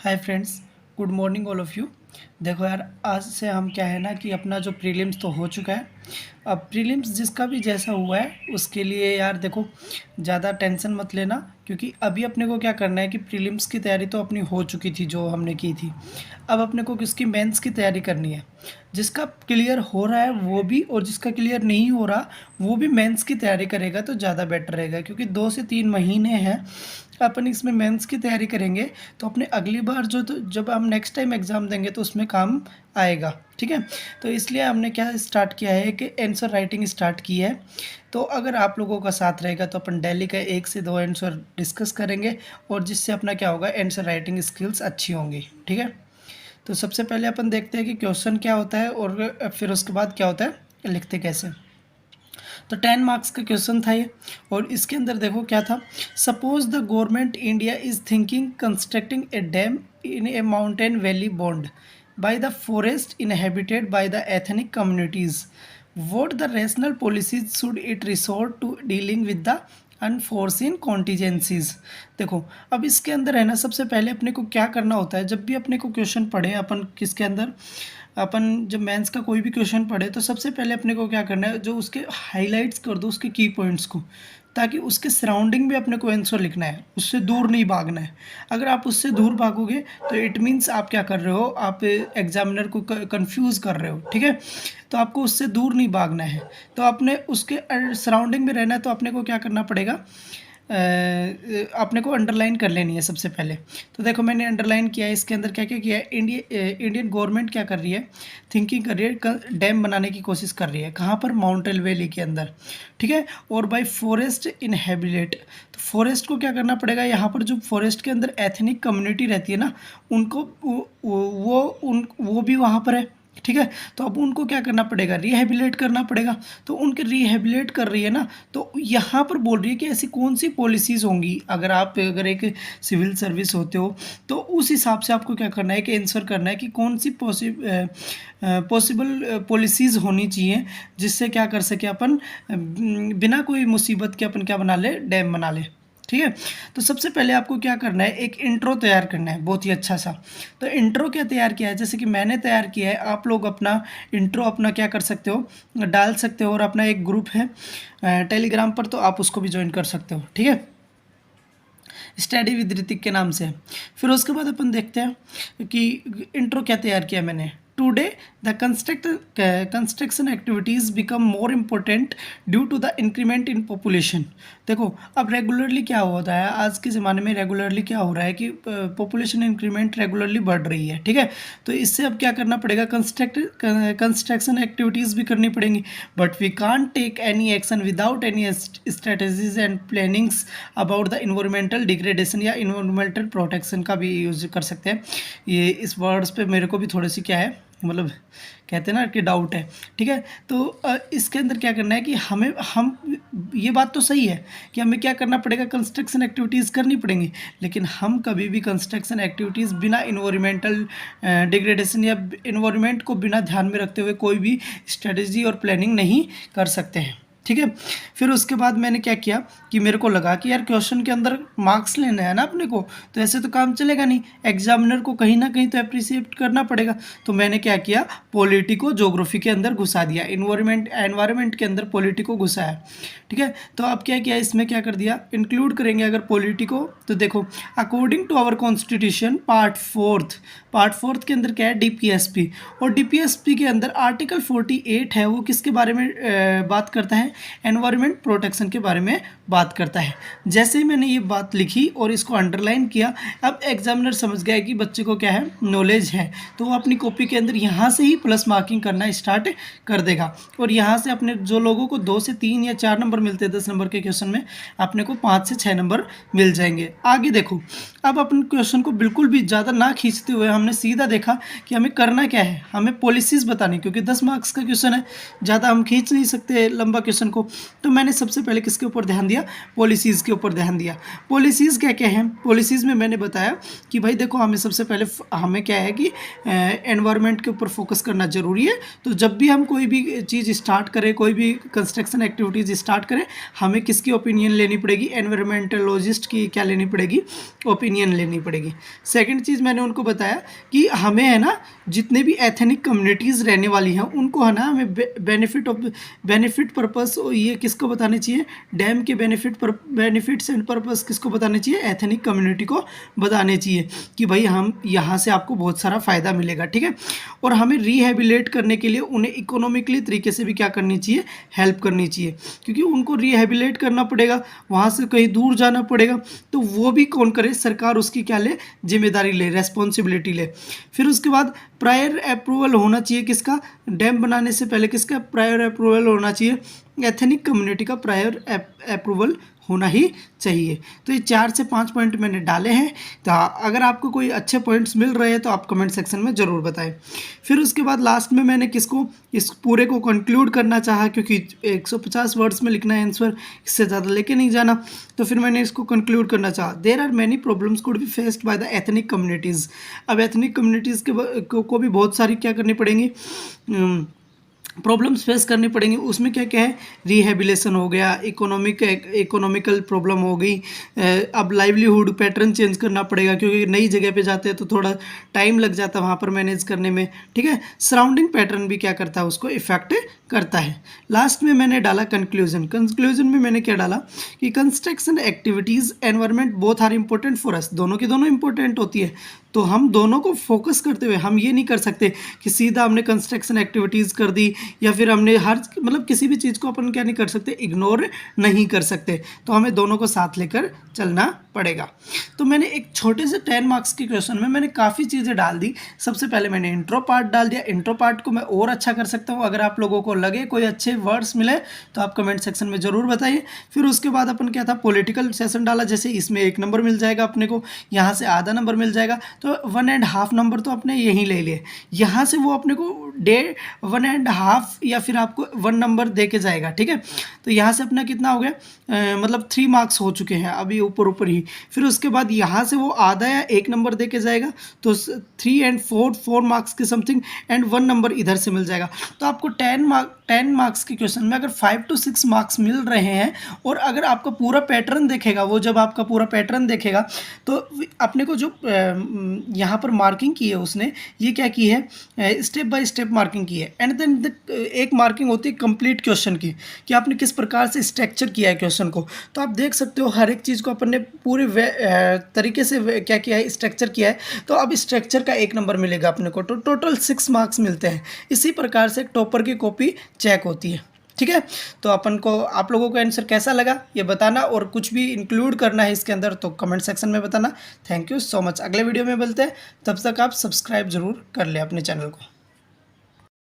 Hi friends, good morning all of you. देखो यार, आज से हम क्या है ना कि अपना जो प्रीलिम्स तो हो चुका है। अब प्रीलिम्स जिसका भी जैसा हुआ है उसके लिए यार देखो, ज़्यादा टेंशन मत लेना, क्योंकि अभी अपने को क्या करना है कि प्रीलिम्स की तैयारी तो अपनी हो चुकी थी जो हमने की थी। अब अपने को किसकी मेंस की तैयारी करनी है। जिसका क्लियर हो रहा है वो भी, और जिसका क्लियर नहीं हो रहा वो भी मेंस की तैयारी करेगा तो ज़्यादा बेटर रहेगा, क्योंकि 2 से 3 महीने हैं अपन इसमें मेंस की तैयारी करेंगे तो अपने अगली बार जो तो जब हम नेक्स्ट टाइम एग्ज़ाम देंगे तो उसमें काम आएगा। ठीक है, तो इसलिए हमने क्या स्टार्ट किया है कि आंसर राइटिंग स्टार्ट की है। तो अगर आप लोगों का साथ रहेगा तो अपन डेली का 1 से 2 आंसर डिस्कस करेंगे, और जिससे अपना क्या होगा, आंसर राइटिंग स्किल्स अच्छी होंगी। ठीक है, तो सबसे पहले अपन देखते हैं कि क्वेश्चन क्या होता है और फिर उसके बाद क्या होता है, लिखते कैसे। तो 10 मार्क्स का क्वेश्चन था ये, और इसके अंदर देखो क्या था। Suppose the government India is thinking constructing A dam in A mountain valley bond by the forest inhabited bye the ethnic communities, what the rational policies should it resort to dealing with the unforeseen contingencies. देखो, अब इसके अंदर है ना, सबसे पहले अपने को क्या करना होता है, जब भी अपने को क्वेश्चन पढ़े अपन किसके अंदर, अपन जब मेंस का कोई भी क्वेश्चन पढ़े तो सबसे पहले अपने को क्या करना है, जो उसके हाइलाइट्स कर दो उसके की पॉइंट्स को, ताकि उसके सराउंडिंग भी अपने को आंसर लिखना है, उससे दूर नहीं भागना है। अगर आप उससे दूर भागोगे तो इट मीन्स आप क्या कर रहे हो, आप एग्जामिनर को कंफ्यूज कर रहे हो। ठीक है, तो आपको उससे दूर नहीं भागना है, तो आपने उसके सराउंडिंग में रहना है। तो अपने को क्या करना पड़ेगा, अपने को अंडरलाइन कर लेनी है सबसे पहले। तो देखो मैंने अंडरलाइन किया है, इसके अंदर क्या क्या किया है। इंडियन गवर्नमेंट क्या कर रही है, थिंकिंग कर रही है, डैम बनाने की कोशिश कर रही है। कहाँ पर, माउंटेन वैली के अंदर। ठीक है, और बाय फॉरेस्ट इनहेबिटेड, तो फॉरेस्ट को क्या करना पड़ेगा, यहाँ पर जो फॉरेस्ट के अंदर एथनिक कम्युनिटी रहती है ना, उनको वो भी वहाँ पर है। ठीक है, तो अब उनको क्या करना पड़ेगा, रिहेबिलिटेट करना पड़ेगा। तो उनके रिहेबिलिटेट कर रही है ना, तो यहाँ पर बोल रही है कि ऐसी कौन सी पॉलिसीज़ होंगी। अगर एक सिविल सर्विस होते हो तो उस हिसाब से आपको क्या करना है कि आंसर करना है कि कौन सी पॉसिबल पॉलिसीज़ होनी चाहिए, जिससे क्या कर सके अपन, बिना कोई मुसीबत के अपन क्या बना ले, डैम बना ले। ठीक है, तो सबसे पहले आपको क्या करना है, एक इंट्रो तैयार करना है बहुत ही अच्छा सा। तो इंट्रो क्या तैयार किया है, जैसे कि मैंने तैयार किया है, आप लोग अपना इंट्रो अपना क्या कर सकते हो, डाल सकते हो। और अपना एक ग्रुप है टेलीग्राम पर, तो आप उसको भी ज्वाइन कर सकते हो। ठीक है, स्टडी विद ऋतिक के नाम से। फिर उसके बाद अपन देखते हैं कि इंट्रो क्या तैयार किया मैंने। Today the construction activities become more important due to the increment in population. देखो, अब रेगुलरली क्या होता है, आज के ज़माने में रेगुलरली क्या हो रहा है कि पॉपुलेशन इंक्रीमेंट रेगुलरली बढ़ रही है। ठीक है, तो इससे अब क्या करना पड़ेगा, कंस्ट्रक्शन एक्टिविटीज़ भी करनी पड़ेंगी। But we can't take any action without any strategies and plannings about the environmental degradation, या इन्वायरमेंटल प्रोटेक्शन का भी यूज कर सकते हैं। ये इस वर्ड्स पे मेरे को भी थोड़ी सी क्या है, मतलब कहते हैं ना कि डाउट है। ठीक है, तो इसके अंदर क्या करना है कि हम ये बात तो सही है कि हमें क्या करना पड़ेगा, कंस्ट्रक्शन एक्टिविटीज़ करनी पड़ेंगी, लेकिन हम कभी भी कंस्ट्रक्शन एक्टिविटीज़ बिना इन्वायरमेंटल डिग्रेडेशन या इन्वायरमेंट को बिना ध्यान में रखते हुए कोई भी स्ट्रेटजी और प्लानिंग नहीं कर सकते हैं। ठीक है, फिर उसके बाद मैंने क्या किया कि मेरे को लगा कि यार क्वेश्चन के अंदर मार्क्स लेना है ना अपने को, तो ऐसे तो काम चलेगा नहीं, एग्जामिनर को कहीं ना कहीं तो अप्रिशिएट करना पड़ेगा। तो मैंने क्या किया, पॉलिटी को ज्योग्राफी के अंदर घुसा दिया, एनवायरमेंट के अंदर पॉलिटी को घुसाया। ठीक है, तो अब क्या किया, इसमें क्या कर दिया, इंक्लूड करेंगे अगर पॉलिटी को। तो देखो, according to our constitution part fourth के अंदर क्या है, डीपीएसपी, और डीपीएसपी के अंदर आर्टिकल 48 है, वो किसके बारे में बात करता है, एनवायरनमेंट प्रोटेक्शन के बारे में बात करता है। जैसे ही मैंने ये बात लिखी और इसको अंडरलाइन किया, अब एग्जामिनर समझ गया कि बच्चे को क्या है, नॉलेज है, तो वो अपनी कॉपी के अंदर यहाँ से ही प्लस मार्किंग करना स्टार्ट कर देगा। और यहाँ से अपने जो लोगों को 2 से 3 या 4 नंबर मिलते हैं 10 नंबर के क्वेश्चन में, अपने को 5 से 6 नंबर मिल जाएंगे। आगे देखो, अब अपन क्वेश्चन को बिल्कुल भी ज़्यादा ना खींचते हुए हमने सीधा देखा कि हमें करना क्या है, हमें पॉलिसीज़ बतानी, क्योंकि 10 मार्क्स का क्वेश्चन है, ज़्यादा हम खींच नहीं सकते लंबा क्वेश्चन क्वेश्चन को, तो मैंने सबसे पहले किसके ऊपर ध्यान दिया, पॉलिसीज़ के ऊपर ध्यान दिया। पॉलिसीज़ क्या क्या हैं, पॉलिसीज़ में मैंने बताया कि भाई देखो हमें सबसे पहले हमें क्या है कि एनवायरनमेंट के ऊपर फोकस करना ज़रूरी है। तो जब भी हम कोई भी चीज़ स्टार्ट करें, कोई भी कंस्ट्रक्शन एक्टिविटीज़ स्टार्ट करें, हमें किसकी ओपिनियन लेनी पड़ेगी, एनवायरमेंटोलॉजिस्ट की क्या लेनी पड़ेगी, ओपिनियन लेनी पड़ेगी। सेकंड चीज़ मैंने उनको बताया कि हमें है ना जितने भी एथनिक कम्युनिटीज़ रहने वाली हैं उनको है ना हमें बेनिफिट पर्पस ये किसको बताने चाहिए, डैम के बेनिफिट्स एंड पर्पस किसको बताने चाहिए, एथनिक कम्युनिटी को बताने चाहिए कि भाई हम यहाँ से आपको बहुत सारा फ़ायदा मिलेगा, ठीक है। और हमें रिहेबिलेट करने के लिए उन्हें इकोनॉमिकली तरीके से भी क्या करनी चाहिए, हेल्प करनी चाहिए, क्योंकि उनको रिहेबिलेट करना पड़ेगा, वहाँ से कहीं दूर जाना पड़ेगा, तो वो भी कौन करे, सरकार उसकी क्या ले, जिम्मेदारी ले, रेस्पॉन्सिबिलिटी ले। फिर उसके बाद प्रायर अप्रूवल होना चाहिए किसका, डैम बनाने से पहले किसका प्रायर अप्रूवल होना चाहिए, एथनिक कम्युनिटी का प्रायर अप्रूवल होना ही चाहिए। तो ये 4 से 5 पॉइंट मैंने डाले हैं। तो अगर आपको कोई अच्छे पॉइंट्स मिल रहे हैं तो आप कमेंट सेक्शन में ज़रूर बताएं। फिर उसके बाद लास्ट में मैंने किसको, इस पूरे को कंक्लूड करना चाहा, क्योंकि 150 वर्ड्स में लिखना है आंसर, इससे ज़्यादा लेके नहीं जाना, तो फिर मैंने इसको कंक्लूड करना चाहा। There are many problems could be faced by the ethnic communities. अब एथनिक कम्युनिटीज़ को भी बहुत सारी क्या करनी पड़ेंगी, प्रॉब्लम्स फेस करनी पड़ेंगी। उसमें क्या क्या है, रिहेबिलेशन हो गया, इकोनॉमिकल प्रॉब्लम हो गई, अब लाइवलीहुड पैटर्न चेंज करना पड़ेगा, क्योंकि नई जगह पे जाते हैं तो थोड़ा टाइम लग जाता है वहाँ पर मैनेज करने में, ठीक है। सराउंडिंग पैटर्न भी क्या करता है, उसको इफेक्ट करता है। लास्ट में मैंने डाला कंक्लूजन में मैंने क्या डाला कि construction activities environment both are important for us, दोनों की दोनों इंपॉर्टेंट होती है। तो हम दोनों को फोकस करते हुए हम ये नहीं कर सकते कि सीधा हमने कंस्ट्रक्शन एक्टिविटीज़ कर दी, या फिर हमने मतलब किसी भी चीज़ को अपन क्या नहीं कर सकते, इग्नोर नहीं कर सकते। तो हमें दोनों को साथ लेकर चलना पड़ेगा। तो मैंने एक छोटे से 10 मार्क्स के क्वेश्चन में मैंने काफ़ी चीज़ें डाल दी। सबसे पहले मैंने इंट्रो पार्ट डाल दिया, इंट्रो पार्ट को मैं और अच्छा कर सकता हूँ। अगर आप लोगों को लगे कोई अच्छे वर्ड्स मिले तो आप कमेंट सेक्शन में ज़रूर बताइए। फिर उसके बाद अपन क्या था, पॉलिटिकल सेशन डाला, जैसे इसमें 1 नंबर मिल जाएगा अपने को, यहाँ से आधा नंबर मिल जाएगा, तो 1.5 नंबर तो अपने यहीं ले लिए। यहाँ से वो अपने को 1.5 या फिर आपको 1 नंबर दे के जाएगा, ठीक है। तो यहाँ से अपना कितना हो गया, मतलब 3 मार्क्स हो चुके हैं अभी ऊपर ही। फिर उसके बाद यहाँ से वो आधा या 1 नंबर दे के जाएगा, तो 3 और 4 मार्क्स के समथिंग, एंड 1 नंबर इधर से मिल जाएगा। तो आपको 10 मार्क्स के क्वेश्चन में अगर 5 to 6 मार्क्स मिल रहे हैं, और अगर आपका पूरा पैटर्न देखेगा, वो जब आपका पूरा पैटर्न देखेगा तो अपने को जो यहाँ पर मार्किंग की है उसने, ये क्या की है, स्टेप बाय स्टेप मार्किंग की है। एंड देन एक मार्किंग होती है कंप्लीट क्वेश्चन की, कि आपने किस प्रकार से स्ट्रक्चर किया है क्वेश्चन को। तो आप देख सकते हो हर एक चीज़ को अपन ने पूरे तरीके से क्या किया है, स्ट्रक्चर किया है। तो अब स्ट्रक्चर का 1 नंबर मिलेगा अपने को, तो टोटल 6 मार्क्स मिलते हैं। इसी प्रकार से टॉपर की कॉपी चेक होती है, ठीक है। तो अपन को, आप लोगों को आंसर कैसा लगा ये बताना, और कुछ भी इंक्लूड करना है इसके अंदर तो कमेंट सेक्शन में बताना। Thank you so much. अगले वीडियो में मिलते हैं, तब तक आप सब्सक्राइब जरूर कर ले अपने चैनल को।